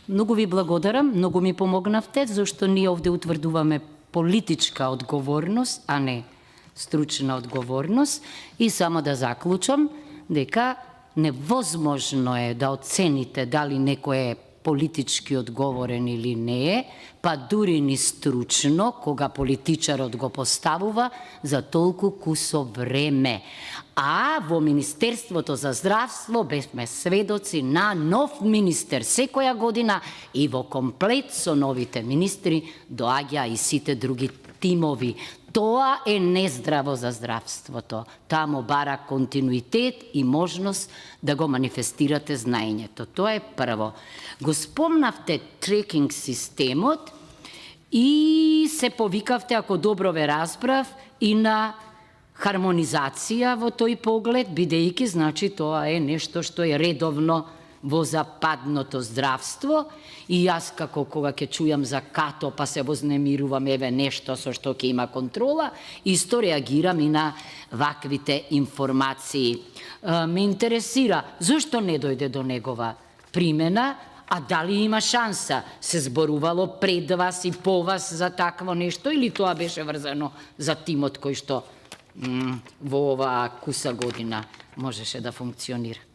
Многу ви благодарам, многу ми помогнавте, зашто ние овде утврдуваме политичка одговорност, а не стручна одговорност. И само да заклучам дека невозможно е да оцените дали некој е политички одговорен или не е, па дури ни стручно, кога политичарот го поставува за толку кусо време. А во Министерството за здравство бевме сведоци на нов министер секоја година и во комплет со новите министри доаѓа и сите други тимови. Тоа е нездраво за здравството. Тамо бара континуитет и можност да го манифестирате знаењето. Тоа е прво. Го спомнавте трекинг системот и се повикавте, ако добро ве разбрав, и на хармонизација во тој поглед, бидејќи, значи, тоа е нешто што е редовно во западното здравство. И јас, како кога ќе чујам за като, па се вознемирувам, еве нешто со што ќе има контрола, исто реагирам и на ваквите информации. Ме интересира, зашто не дојде до негова примена, а дали има шанса? Се зборувало пред вас и по вас за такво нешто, или тоа беше врзано за тимот кој што во оваа куса година можеше да функционира?